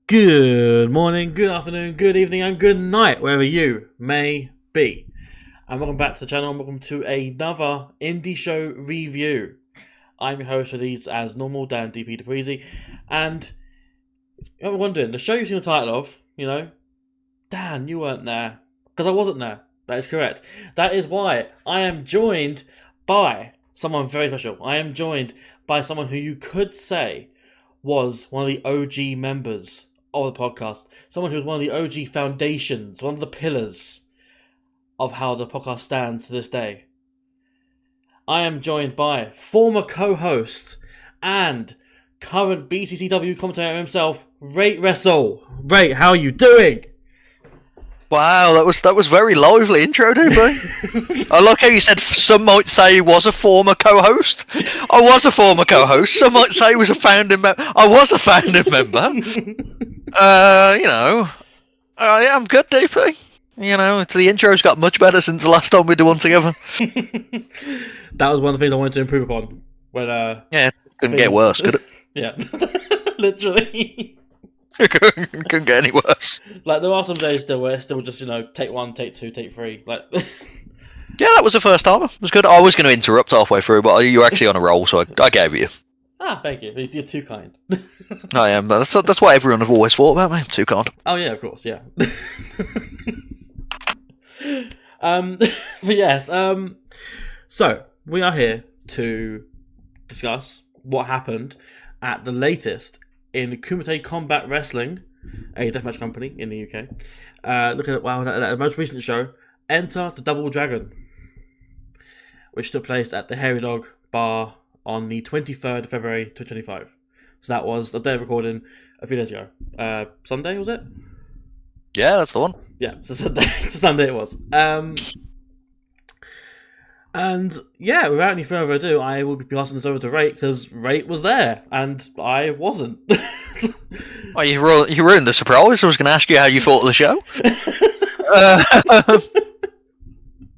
Good morning, good afternoon, good evening, and good night, wherever you may be. And welcome back to the channel, and welcome to another indie show review. I'm your host for these, as normal, Dan DpuizY. And you're wondering, the show you've seen the title of, Dan, you weren't there. Because I wasn't there. That is correct. That is why I am joined by someone very special. I am joined by someone who you could say was one of the OG members of the podcast. Someone who was one of the OG foundations, one of the pillars of how the podcast stands to this day. I am joined by former co-host and current BCCW commentator himself, Ratewrestle. Ray, how are you doing? Wow, that was very lively intro, DP. I like how you said some might say he was a former co-host. I was a former co-host. Some might say he was a founding member. I was a founding member. Yeah, I'm good, DP. The intro's got much better since the last time we did one together. That was one of the things I wanted to improve upon. Yeah, couldn't get worse, could it? Yeah, literally. Couldn't get any worse. Like, there are some days still where it's still just, take one, take two, take three. Like, yeah, that was the first time. It was good. I was going to interrupt halfway through, but you were actually on a roll, so I gave it you. Ah, thank you. You're too kind. I am. That's what everyone have always thought about me. I'm too kind. Oh yeah, of course, yeah. But yes. So we are here to discuss what happened at the latest in Kumite Combat Wrestling, a deathmatch company in the UK. Look at the most recent show, Enter the Double Dragon, which took place at the Hairy Dog Bar on the 23rd of February 2025. So that was a day of recording a few days ago. Sunday, was it? Yeah, that's the one. Yeah, so Sunday it was. And yeah, without any further ado, I will be passing this over to Rate, because Rate was there, and I wasn't. Oh, you ruined the surprise. I was going to ask you how you thought of the show.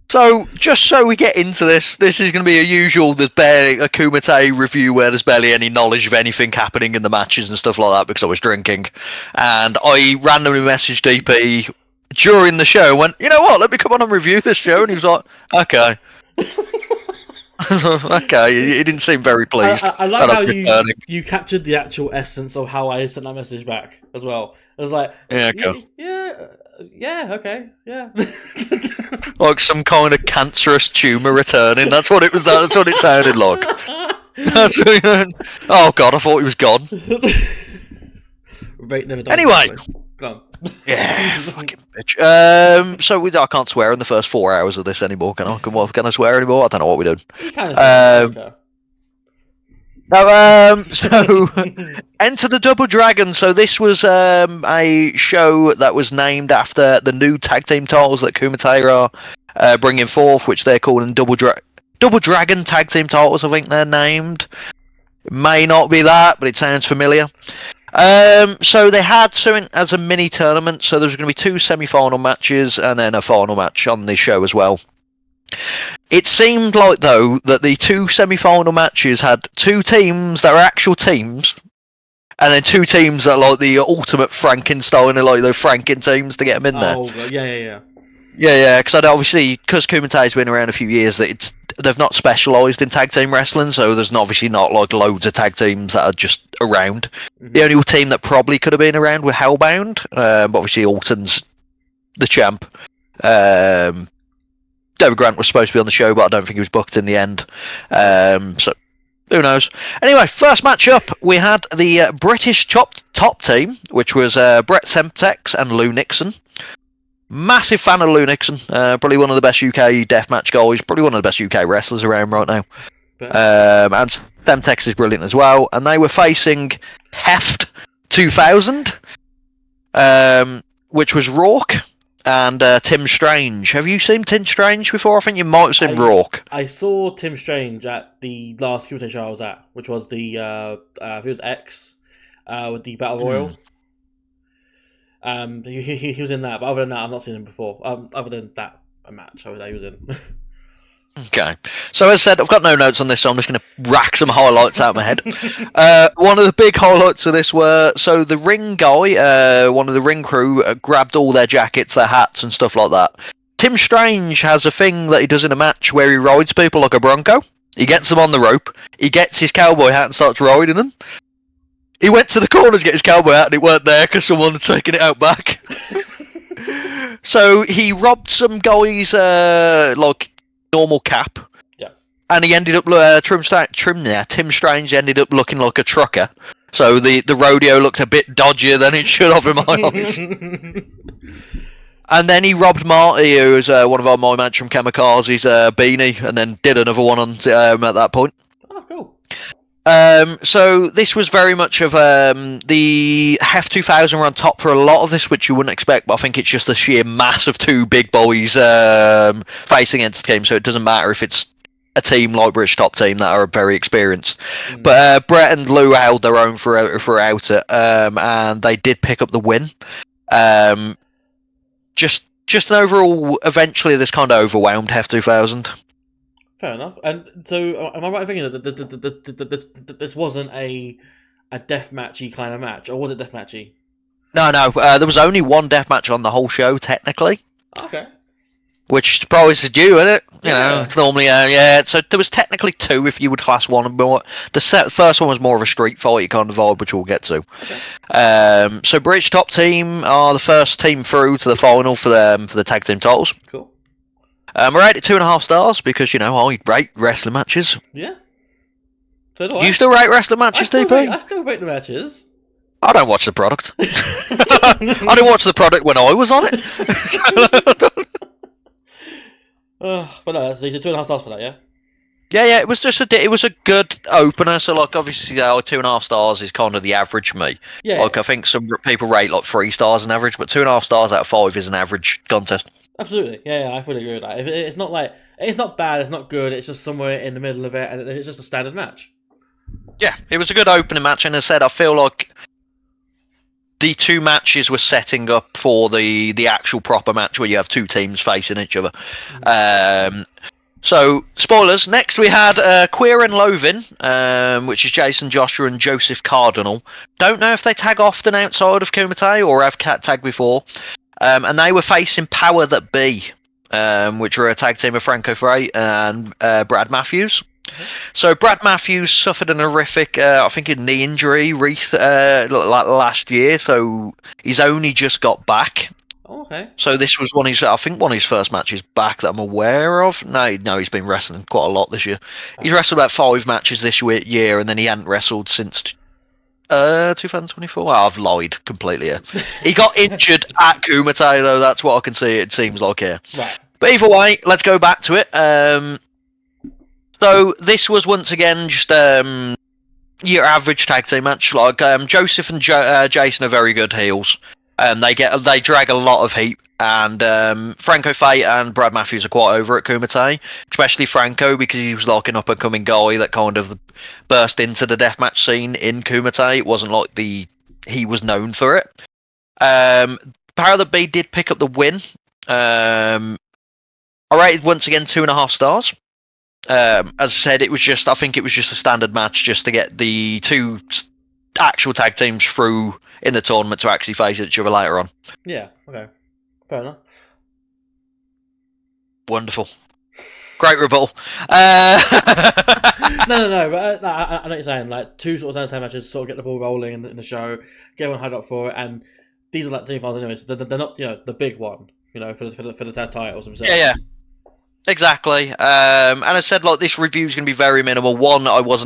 So, just so we get into this is going to be a usual, there's barely a Kumite review where there's barely any knowledge of anything happening in the matches and stuff like that because I was drinking. And I randomly messaged DP during the show and went, you know what, let me come on and review this show. And he was like, okay. Okay, he didn't seem very pleased. I like how you captured the actual essence of how I sent that message back as well. I was like, yeah, okay, yeah. Like some kind of cancerous tumour returning. That's what it was. That's what it sounded like. Oh god, I thought he was gone. Rate never died. Anyway. Go on. Yeah, fucking bitch. So I can't swear in the first 4 hours of this anymore. Can I? Can I swear anymore? I don't know what we're doing. So Enter the Double Dragon. So this was a show that was named after the new tag team titles that Kumite are bringing forth, which they're calling Double Dragon tag team titles. I think they're named. It may not be that, but it sounds familiar. So they had something as a mini tournament, so there was going to be 2 semi-final matches and then a final match on this show as well. It seemed like, though, that the 2 semi-final matches had 2 teams that are actual teams, and then 2 teams that are like the ultimate Frankenstein, like the Franken teams to get them in there. Oh, yeah. Yeah, because because Kumite's been around a few years, they've not specialised in tag team wrestling, so there's obviously not like loads of tag teams that are just around. Mm-hmm. The only team that probably could have been around were Hellbound, but obviously Alton's the champ. David Grant was supposed to be on the show, but I don't think he was booked in the end. So who knows? Anyway, first match up, we had the British top team, which was Brett Semtex and Lou Nixon. Massive fan of Lou Nixon. Probably one of the best UK deathmatch guys. Probably one of the best UK wrestlers around right now. And Semtex is brilliant as well. And they were facing Heft 2000, which was Rourke and Tim Strange. Have you seen Tim Strange before? I think you might have seen Rourke. I saw Tim Strange at the last Kumite show I was at, which was the it was X with the Battle Royal. He was in that, but other than that, I've not seen him before. Other than that match, I was in. Okay. So as I said, I've got no notes on this, so I'm just going to rack some highlights out of my head. One of the big highlights of this were, so the ring guy, one of the ring crew, grabbed all their jackets, their hats and stuff like that. Tim Strange has a thing that he does in a match where he rides people like a bronco. He gets them on the rope, he gets his cowboy hat and starts riding them. He went to the corner to get his cowboy hat and it weren't there because someone had taken it out back. So he robbed some guy's, normal cap. Yeah. And he ended up Tim Strange ended up looking like a trucker. So the rodeo looked a bit dodgier than it should have in my eyes. And then he robbed Marty, who was one of my match from Kamikaze's beanie, and then did another one on at that point. Oh, cool. So this was very much of the Hef 2000 were on top for a lot of this, which you wouldn't expect, but I think it's just the sheer mass of two big boys facing against the team, so it doesn't matter if it's a team like British Top Team that are very experienced. But Brett and Lou held their own throughout it, and they did pick up the win. Just an overall, eventually this kind of overwhelmed Hef 2000. Fair enough. And so, am I right in thinking that this wasn't a deathmatchy kind of match, or was it deathmatchy? No. There was only one deathmatch on the whole show, technically. Okay. Which surprises you, isn't it? You know, it's normally So there was technically two, if you would class one more. The first one was more of a street fight kind of vibe, which we'll get to. Okay. So British Top Team are the first team through to the final for the tag team titles. Cool. We're rated 2.5 stars because, you know, I rate wrestling matches. Yeah. So do you still rate wrestling matches, DP? I still rate the matches. I don't watch the product. I didn't watch the product when I was on it. But no, so you said 2.5 stars for that, yeah? Yeah, it was just it was a good opener. So, like, obviously, 2.5 stars is kind of the average for me. Yeah. Like, I think some people rate like 3 stars an average, but 2.5 stars out of 5 is an average contest. Absolutely, yeah, I fully agree with that. It's not like it's not bad, it's not good. It's just somewhere in the middle of it, and it's just a standard match. Yeah, it was a good opening match, and as I said, I feel like the two matches were setting up for the actual proper match where you have two teams facing each other. So, spoilers. Next we had Queer and Loathing, which is Jason Joshua and Joseph Cardinal. Don't know if they tag often outside of Kumite or have tagged before. And they were facing Power That Be, which were a tag team of Franco Frey and Brad Matthews. So Brad Matthews suffered an horrific, I think, a knee injury last year, so he's only just got back. Oh, okay. So this was one of his first matches back that I'm aware of. No, he's been wrestling quite a lot this year. He's wrestled about 5 matches this year, and then he hadn't wrestled since 2024. Well, I've lied completely here. He got injured at Kumite, though. That's what I can see. It seems like here. Right. But either way, let's go back to it. So this was once again just your average tag team match. Like Joseph and Jason are very good heels. They drag a lot of heat, and Franco Fate and Brad Matthews are quite over at Kumite, especially Franco because he was like an up and coming guy that kind of burst into the deathmatch scene in Kumite. It wasn't like he was known for it. Power That Be did pick up the win. I rated once again 2.5 stars. As I said, I think it was just a standard match just to get the two actual tag teams through in the tournament to actually face each other later on. Yeah, okay. Fair enough. Wonderful. Great rebuttal. No, but I know what you're saying. Like, two sort of standard matches sort of get the ball rolling in the show, get everyone hyped up for it, and these are like semi-finals anyway, so they're not, the big one, for the tag titles themselves. Yeah. Exactly. And I said, like, this review is going to be very minimal. One, I was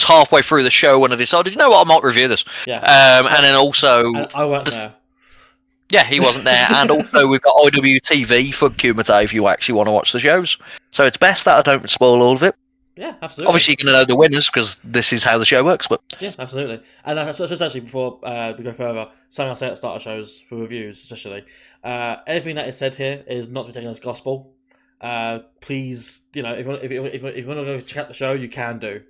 halfway through the show when I decided, you know what, I might review this. Yeah. And then also... I wasn't there. Yeah, he wasn't there. And also we've got IWTV for Kumite if you actually want to watch the shows. So it's best that I don't spoil all of it. Yeah, absolutely. Obviously you're going to know the winners because this is how the show works. But yeah, absolutely. And just actually, before we go further, something I say at the start of shows for reviews especially, anything that is said here is not to be taken as gospel. Please, if you want to go check out the show, you can do.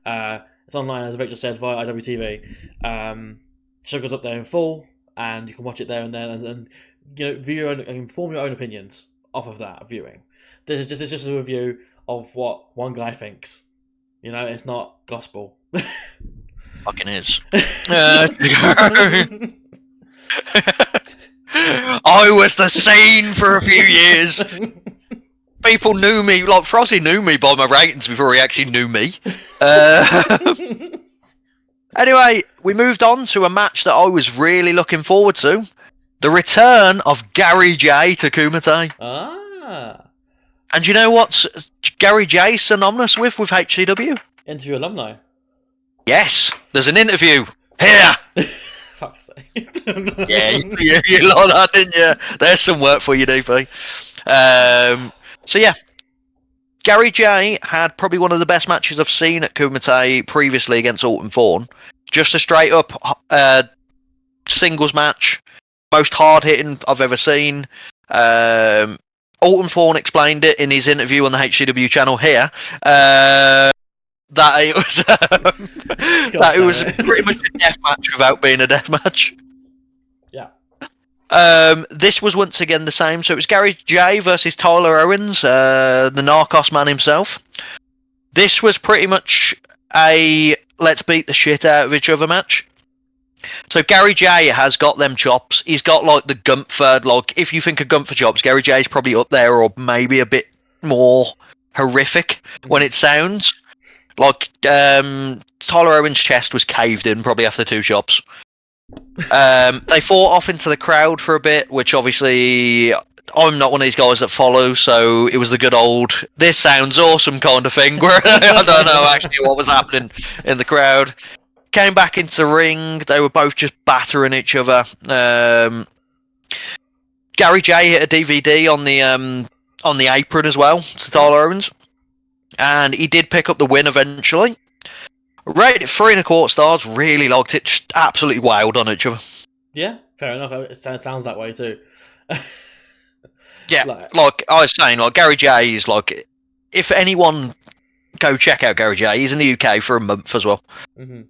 It's online, as Rachel said, via IWTV. Show goes up there in full, and you can watch it there and then, and view your own, and form your own opinions off of that viewing. it's just a review of what one guy thinks. You know, it's not gospel. Fucking is. I was the scene for a few years. People knew me, like Frosty knew me by my ratings before he actually knew me. Anyway, we moved on to a match that I was really looking forward to. The return of Gary J to Kumite. Ah. And you know what's Gary J synonymous with HCW? Interview alumni. Yes, there's an interview here. Fuck's sake. Yeah, you like that, didn't you? There's some work for you, DP. So yeah, Gary J had probably one of the best matches I've seen at Kumite previously against Alton Thorne. Just a straight up singles match, most hard hitting I've ever seen. Alton Thorne explained it in his interview on the HCW channel here. That it was that it was pretty much a death match without being a death match. Yeah. This was once again the same. So it was Gary J versus Tyler Owens, the Narcos man himself. This was pretty much a let's beat the shit out of each other match. So Gary J has got them chops. He's got like the Gunther. Like if you think of Gunther chops, Gary J's probably up there, or maybe a bit more horrific when it sounds. Like, Tyler Owens' chest was caved in probably after 2 chops. They fought off into the crowd for a bit, which obviously I'm not one of these guys that follow, so it was the good old, this sounds awesome kind of thing, where I don't know actually what was happening in the crowd. Came back into the ring, they were both just battering each other. Gary J hit a DVD on the apron as well, to Tyler Owens. And he did pick up the win eventually. Rated at 3 1/4 stars, really liked it, just absolutely wild on each other. Yeah, fair enough. It sounds that way too. Yeah, like I was saying, like Gary J is like, if anyone go check out Gary J, he's in the UK for a month as well. Mm-hmm.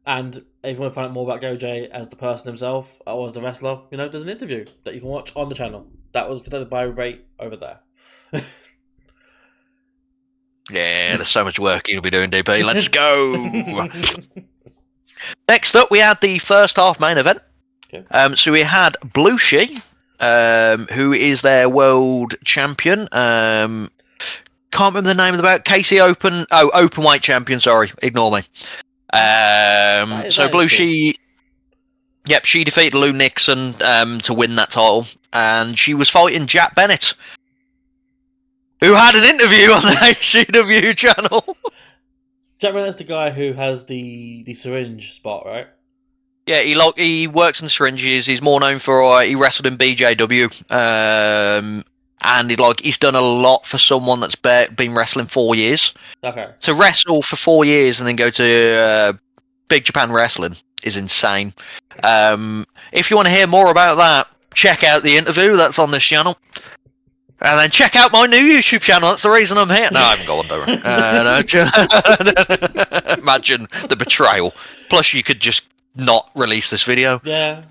And if you want to find out more about Gary J as the person himself, or as the wrestler, you know, there's an interview that you can watch on the channel. That was presented by Rate over there. Yeah, there's so much work you'll be doing, DP. Let's go. Next up, we had the first half main event. Okay. So we had Blushi, who is their world champion. Can't remember the name of the bout. KC Open. Oh, Openweight champion. Sorry, ignore me. So Blushi. Yep, she defeated Lou Nixon to win that title, and she was fighting Jack Bennett, who had an interview on the HCW channel. Jack Bennett's the guy who has the syringe spot, right? Yeah, he works in syringes. He's more known for he wrestled in BJW, and he's done a lot for someone that's been wrestling 4 years. Okay. To wrestle for 4 years and then go to Big Japan Wrestling is insane. If you want to hear more about that, check out the interview that's on this channel. And then check out my new YouTube channel. That's the reason I'm here. No, I haven't got one, don't Imagine the betrayal. Plus, you could just not release this video. Yeah.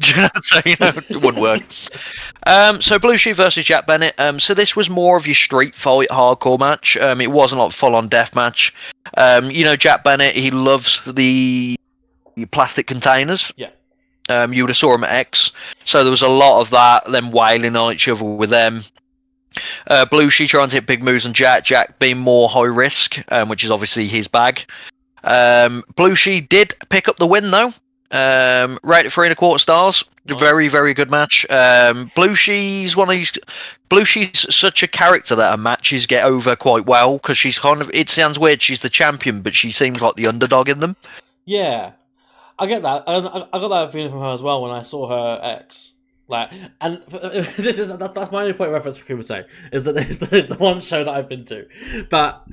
So, it wouldn't work. So, Blushi versus Jack Bennett. So, this was more of your street fight hardcore match. It wasn't like a full-on death match. Jack Bennett, he loves the plastic containers. Yeah. You would have saw him at X. So, there was a lot of that, them wailing on each other with them. Blushi trying to hit big moves on Jack being more high risk, which is obviously his bag. Blushi did pick up the win though, rated at 3 1/4 stars. Nice. Very, very good match. Blushi's such a character that her matches get over quite well, because she's kind of, it sounds weird, she's the champion, but she seems like the underdog in them. Yeah, I get that. I got that feeling from her as well when I saw her X. And that's my only point of reference for Kumite, is that there's the one show that I've been to, but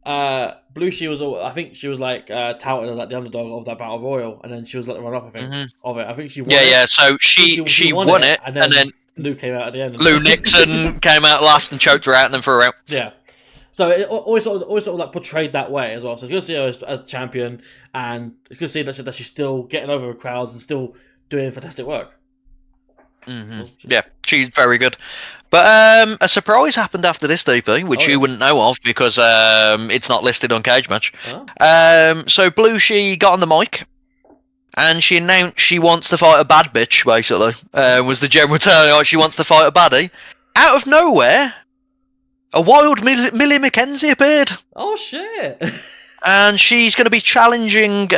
Blushi was I think she was touted as the underdog of that battle royal, and then she was the run up of it. I think she won it. Yeah. So she won it, and then Lou came out at the end. Lou Nixon came out last and choked her out, and then threw her out. Yeah. So it always sort of portrayed that way as well. So it's good to see her as champion, and it's good to see that she's still getting over the crowds and still doing fantastic work. Yeah, she's very good. But a surprise happened after this, DP, which you wouldn't know of because it's not listed on Cage Match. Oh. So Blue She got on the mic and she announced she wants to fight a bad bitch, basically. Was the general term. She wants to fight a baddie. Out of nowhere, a wild Millie McKenzie appeared. Oh, shit. And she's going to be challenging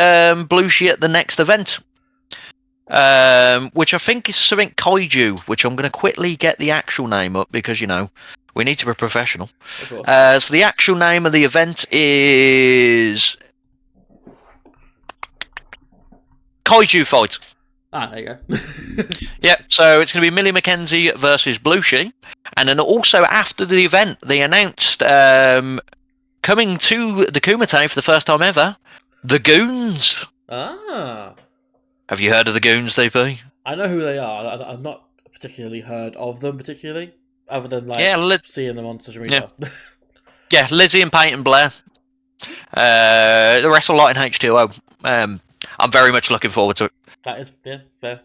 Blue She at the next event. Which I think is something Kaiju, which I'm going to quickly get the actual name up because, we need to be professional. So the actual name of the event is Kaiju Fight. Ah, there you go. Yeah, so it's going to be Millie McKenzie versus Blue She. And then also after the event, they announced coming to the Kumite for the first time ever, the Goons. Ah. Have you heard of the Goons, DP? I know who they are. I've not particularly heard of them, other than seeing them on social media. Yeah, Lizzie and Peyton Blair. They wrestle a lot in H2O. I'm very much looking forward to it. That is, yeah, fair.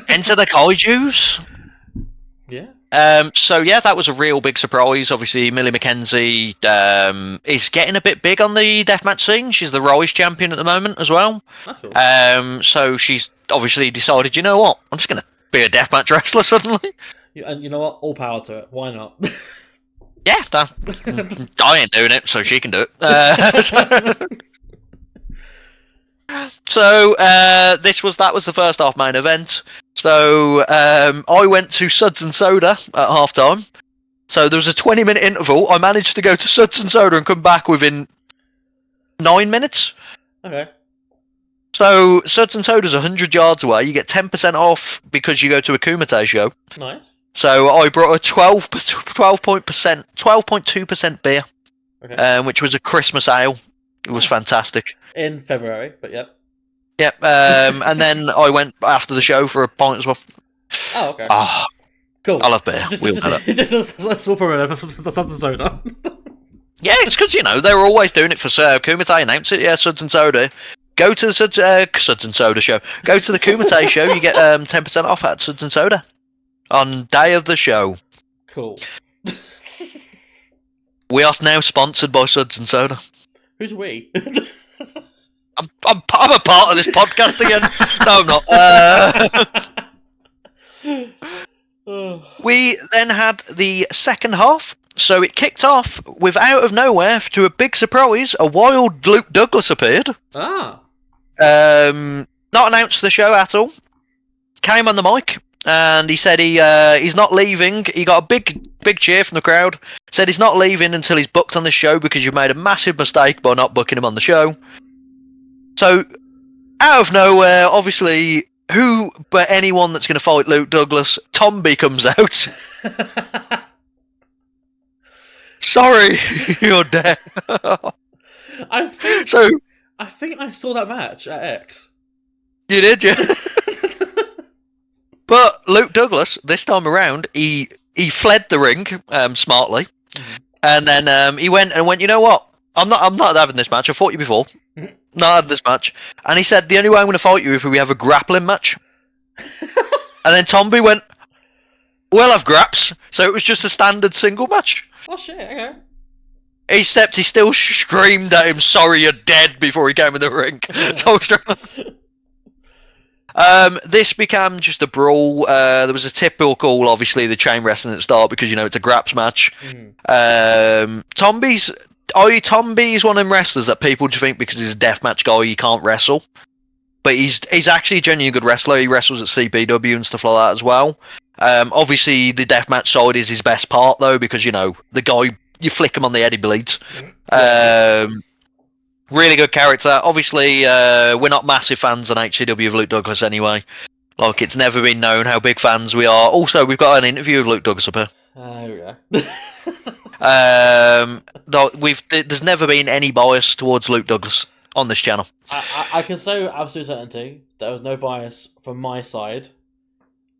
Enter the Kaijus. Yeah. So yeah, that was a real big surprise. Obviously, Millie McKenzie is getting a bit big on the deathmatch scene. She's the Rise champion at the moment as well. That's cool. So she's obviously decided, you know what, I'm just going to be a deathmatch wrestler suddenly. And you know what? All power to it. Why not? Yeah, I ain't doing it, so she can do it. So that was the first half main event. So I went to Suds and Soda at half time. So there was a 20-minute interval. I managed to go to Suds and Soda and come back within 9 minutes. Okay. So Suds and Soda's 100 yards away. You get 10% off because you go to a Kumite show. Nice. So I brought a 12.2% beer, which was a Christmas ale. It was fantastic. In February, but yep. Yep, and then I went after the show for a pint as well. Oh, okay. Oh, cool. I love beer. Just a small promo for Suds and Soda. Yeah, it's because, they were always doing it for Kumite. Announce it, yeah, Suds and Soda. Go to the Suds and Soda show. Go to the Kumite show, you get 10% off at Suds and Soda on day of the show. Cool. We are now sponsored by Suds and Soda. Who's we? I'm a part of this podcast again. No, I'm not. We then had the second half. So it kicked off with out of nowhere, to a big surprise, a wild Luke Douglas appeared. Ah. Not announced the show at all. Came on the mic and he said he's not leaving. He got a big cheer from the crowd. Said he's not leaving until he's booked on the show because you've made a massive mistake by not booking him on the show. So, out of nowhere, obviously, who but anyone that's going to fight Luke Douglas, Tomby comes out. Sorry, you're dead. I think I saw that match at X. You did, yeah. But Luke Douglas, this time around, he fled the ring smartly, and then he went, you know what? I'm not having this match. I fought you before. Not having this match. And he said, the only way I'm going to fight you is if we have a grappling match. And then Tomby went, we'll have graps. So it was just a standard single match. Oh shit, okay. He still screamed at him, sorry you're dead, before he came in the ring. This became just a brawl. There was a typical, obviously, the chain wrestling at the start because, it's a graps match. Tomby is one of them wrestlers that people just think because he's a deathmatch guy he can't wrestle. But he's actually a genuinely good wrestler. He wrestles at CPW and stuff like that as well. Obviously, the deathmatch side is his best part, though, because, the guy, you flick him on the head, he bleeds. Really good character. Obviously, we're not massive fans on HCW of Luke Douglas anyway. Like, it's never been known how big fans we are. Also, we've got an interview of Luke Douglas up here. Here we go. There's never been any bias towards Luke Douglas on this channel. I can say with absolute certainty there was no bias from my side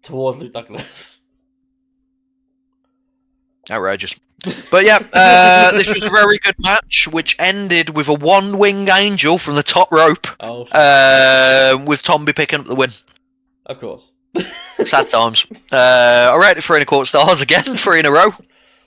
towards Luke Douglas. Outrageous. But yeah, this was a very good match, which ended with a one-wing angel from the top rope. Oh, shit. With Tomby picking up the win. Of course. Sad times. I rated it 3.25 stars again, 3 in a row.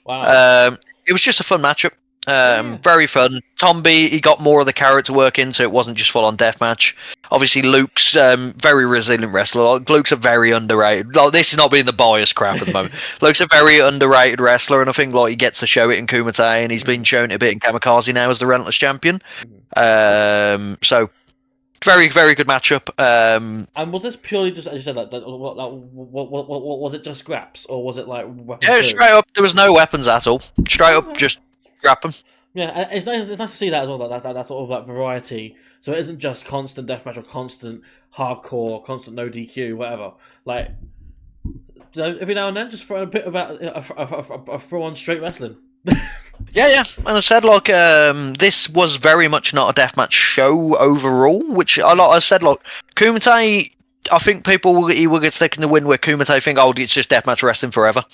Wow. It was just a fun matchup. Yeah. Very fun. Tomby, he got more of the character work in, so it wasn't just full-on deathmatch. Obviously, Luke's very resilient wrestler. Like, Luke's a very underrated. Like, this is not being the bias crap at the moment. Luke's a very underrated wrestler, and I think like he gets to show it in Kumite, and he's been shown it a bit in Kamikaze now as the Relentless champion. So, very, very good matchup. And was this purely just, as you said, what was it just scraps, or was it like weapons? Yeah, straight up, there was no weapons at all. Straight up, just scrap them. Yeah, and it's nice to see that as well. That sort of like variety. So it isn't just constant deathmatch or constant hardcore, constant no DQ, whatever. Like, so every now and then, just throw a bit of a throw on straight wrestling. Yeah, and I said like this was very much not a deathmatch show overall, which I said like Kumite. I think people will get sticking the win where Kumite think, oh, it's just deathmatch wrestling forever.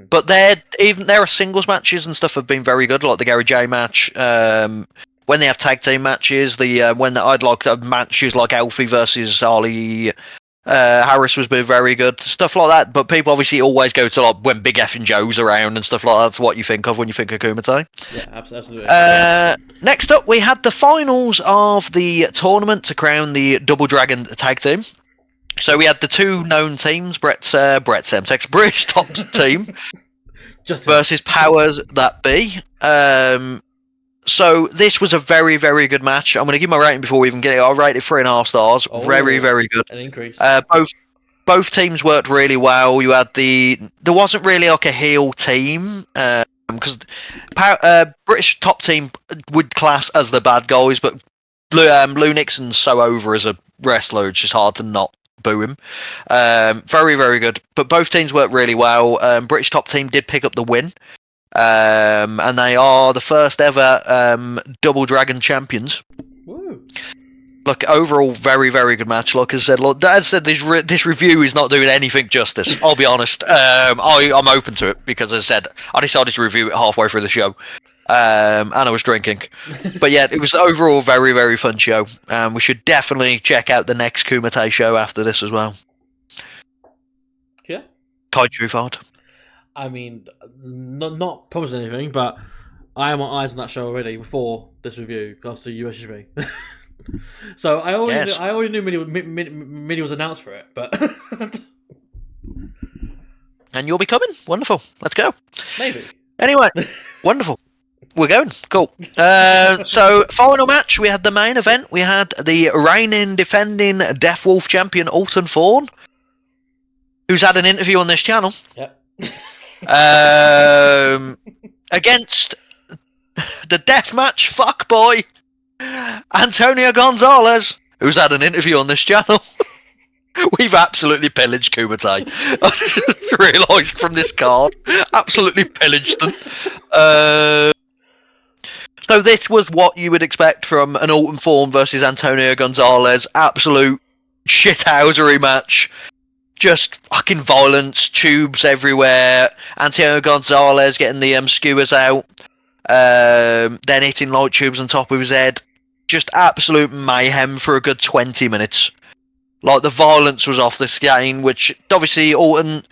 But their singles matches and stuff have been very good, like the Gary J match. When they have tag team matches, I'd like matches like Alfie versus Ali Harris was been very good, stuff like that. But people obviously always go to like when Big F and Joe's around and stuff like that. That's what you think of when you think of Kumite. Yeah, absolutely. Next up, we had the finals of the tournament to crown the Double Dragon tag team. So we had the two known teams, Brett Semtek's British top team versus Powers That Be. So this was a very, very good match. I'm going to give my rating before we even get it. I'll rate it 3.5 stars. Oh, very, very good. An increase. Both teams worked really well. You had there wasn't really like a heel team because British top team would class as the bad guys, but Lou Nixon's so over as a wrestler, it's just hard to not boo him. Very, very good. But both teams worked really well. British top team did pick up the win. And they are the first ever Double Dragon champions. Woo. Look, overall, very, very good match. Like I said, this review is not doing anything justice. I'll be honest. I'm open to it because, as I said, I decided to review it halfway through the show. And I was drinking. But yeah, it was overall a very, very fun show. We should definitely check out the next Kumite show after this as well. Yeah. Kaiju Fard. I mean, not promising anything, but I am on eyes on that show already before this review after USGB. So I already knew Minnie was announced for it, but and you'll be coming. Wonderful. Let's go. Maybe. Anyway, wonderful. We're going. Cool. So final match. We had the main event. We had the reigning, defending Death Wolf champion Alton Fawn, who's had an interview on this channel. Yep. Against the deathmatch fuckboy Antonio Gonzalez, who's had an interview on this channel. We've absolutely pillaged Kumite. I just realised from this card, absolutely pillaged them. So this was what you would expect from an Alton Fawn versus Antonio Gonzalez. Absolute shithousery match. Just fucking violence, tubes everywhere. Antonio Gonzalez getting the skewers out, then hitting light tubes on top of his head. Just absolute mayhem for a good 20 minutes. Like, the violence was off the scale, which obviously Alton.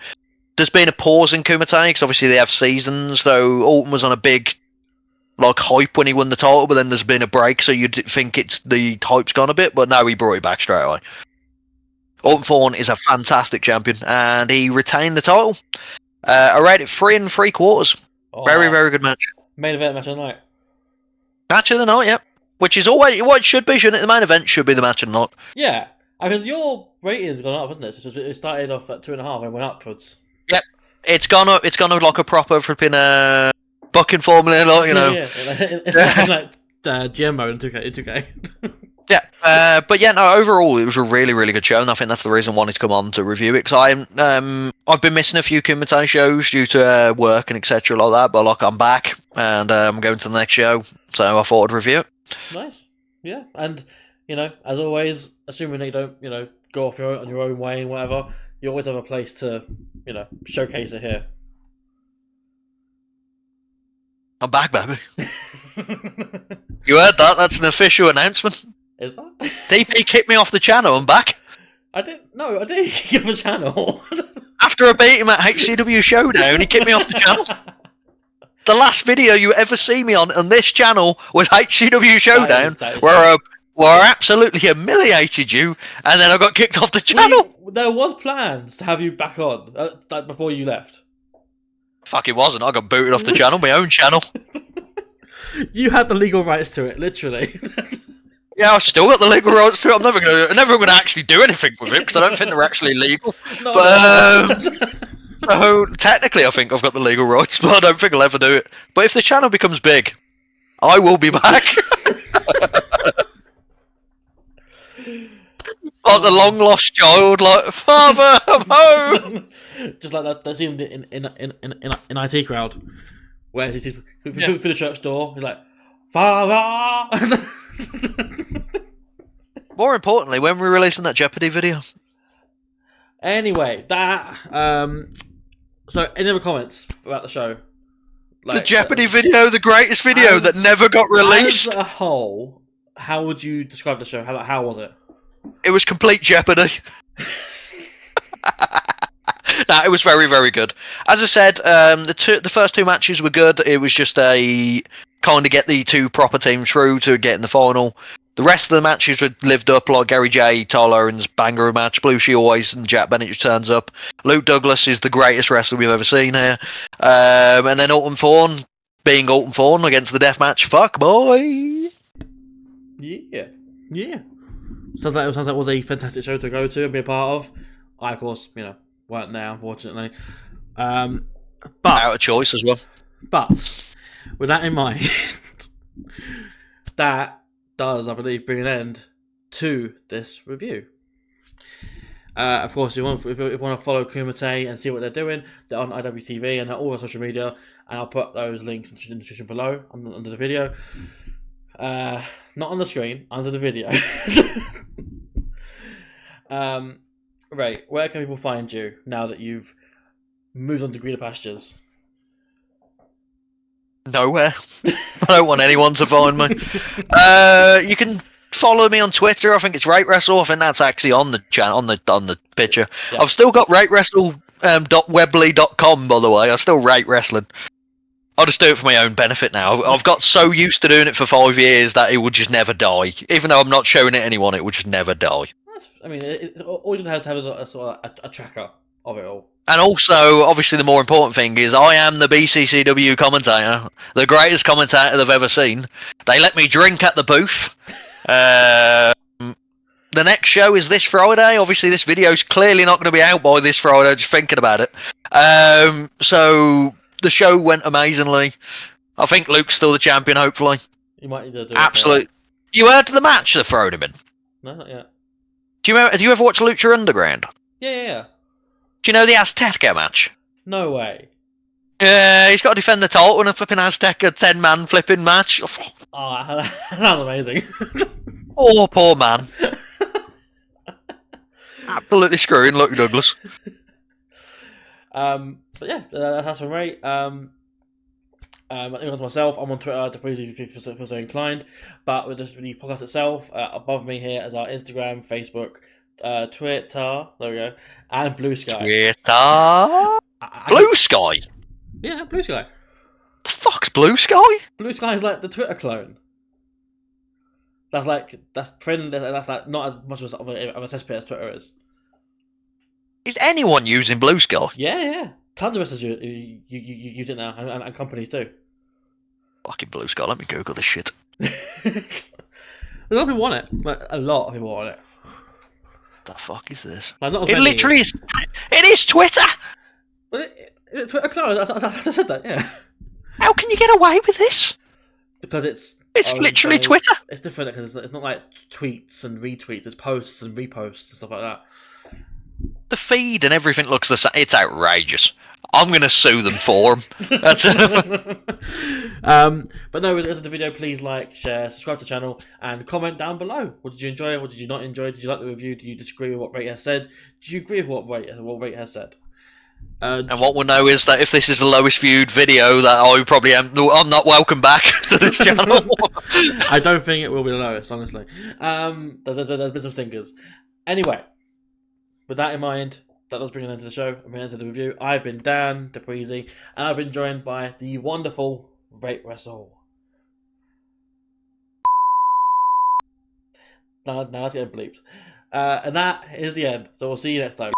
There's been a pause in Kumite because obviously they have seasons. So Alton was on a big hype when he won the title, but then there's been a break, so you'd think the hype's gone a bit, but no, he brought it back straight away. Alton Fawn is a fantastic champion, and he retained the title. I rated 3 3/4. Very, very good match. Main event match of the night. Match of the night, yep. Which is always what it should be, shouldn't it? The main event should be the match of the night. Yeah, because your rating's gone up, hasn't it? So it started off at 2.5 and went upwards. Yep, it's gone up. It's gone up like a proper flipping booking formula, you know. Yeah, it's like GM mode in 2K. Yeah, but yeah, no. Overall, it was a really, really good show, and I think that's the reason I wanted to come on to review it. Because I've been missing a few Kumite shows due to work and etc. like that. But I'm back, and I'm going to the next show, so I thought I'd review it. Nice, yeah, and as always, assuming that you don't, go off on your own way and whatever, you always have a place to, showcase it here. I'm back, baby. You heard that? That's an official announcement. Is that? DP kicked me off the channel. I'm back. I didn't kick him off the channel. After I beat him at HCW Showdown, he kicked me off the channel. The last video you ever see me on this channel was HCW Showdown, that is where I absolutely humiliated you, and then I got kicked off the channel. There was plans to have you back on, like before you left. Fuck, it wasn't. I got booted off the channel, my own channel. You had the legal rights to it, literally. Yeah, I've still got the legal rights to it. I'm never going to actually do anything with it because I don't think they're actually legal. No, so technically, I think I've got the legal rights, but I don't think I'll ever do it. But if the channel becomes big, I will be back. Like the long lost child, like Father, I'm home. Just like that. That's even in IT crowd, where he's through the church door. He's like, Father. More importantly, when we're releasing that Jeopardy video. Anyway, that so any other comments about the show? Like, the Jeopardy video, the greatest video that never got released. As a whole, how would you describe the show? How was it? It was complete Jeopardy. It was very, very good. As I said, the first two matches were good. It was just a kind of get the two proper teams through to get in the final. The rest of the matches were lived up, like Gary J, Tyler Owens, banger match, Blue She always, and Jack Bennett just turns up. Luke Douglas is the greatest wrestler we've ever seen here. And then Alton Thorne, being Alton Thorne against the death match. Fuck boy. Yeah. Sounds like it was a fantastic show to go to and be a part of. I, of course, weren't there, unfortunately. But out of choice as well. But with that in mind, that does, I believe, bring an end to this review. Of course, if you want to follow Kumite and see what they're doing, they're on IWTV and all our social media, and I'll put those links in the description below under the video. Not on the screen, under the video. Right, where can people find you now that you've moved on to greener pastures? Nowhere. I don't want anyone to find me. You can follow me on Twitter. I think it's Ratewrestle. I think that's actually on the channel, on the picture. Yeah. I've still got Ratewrestle.webley.com, by the way. I still rate wrestling. I'll just do it for my own benefit now. I've got so used to doing it for 5 years that it would just never die. Even though I'm not showing it to anyone, it would just never die. All you have to have is a sort of a tracker of it all. And also, obviously, the more important thing is I am the BCCW commentator, the greatest commentator they've ever seen. They let me drink at the booth. The next show is this Friday. Obviously, this video's clearly not going to be out by this Friday, just thinking about it. So the show went amazingly. I think Luke's still the champion, hopefully. You might need to do Absolutely. You heard the match they've thrown him in? No, not yet. Do you ever watch Lucha Underground? Yeah. Do you know the Azteca match? No way. Yeah, he's got to defend the title in a flipping Azteca 10-man flipping match. Oh, that sounds amazing. Oh, poor man. Absolutely screwing Luke Douglas. But yeah, that's from Ray. I think myself, I'm on Twitter, DpuizY, if you feel so inclined. But with the podcast itself, above me here is our Instagram, Facebook, Twitter, there we go, and Blue Sky. Twitter? Blue Sky? Yeah, Blue Sky. The fuck's Blue Sky? Blue Sky is like the Twitter clone. That's like not as much of a cesspit as Twitter is. Is anyone using Blue Sky? Yeah. Tons of wrestlers use it now, and companies too. Fucking Blue Sky, let me Google this shit. A lot of people want it. Like, a lot of people want it. What the fuck is this? Like, it literally is. It is Twitter! But Twitter clone, I said that, yeah. How can you get away with this? Because it's literally Twitter. It's different because it's not like tweets and retweets. It's posts and reposts and stuff like that. The feed and everything looks the same. It's outrageous. I'm going to sue them for them. That's but no, if you the video, please like, share, subscribe to the channel, and comment down below. What did you enjoy? What did you not enjoy? Did you like the review? Do you disagree with what Rate has said? Do you agree with what Rate has said? And what we'll know is that if this is the lowest viewed video, that I probably am. I'm not welcome back to this channel. I don't think it will be the lowest, honestly. There's been some stinkers. Anyway, with that in mind, that does bring an end to the show. I'm into the review. I've been Dan, DpuizY, and I've been joined by the wonderful Ratewrestle. Now it's getting bleeped. And that is the end. So we'll see you next time.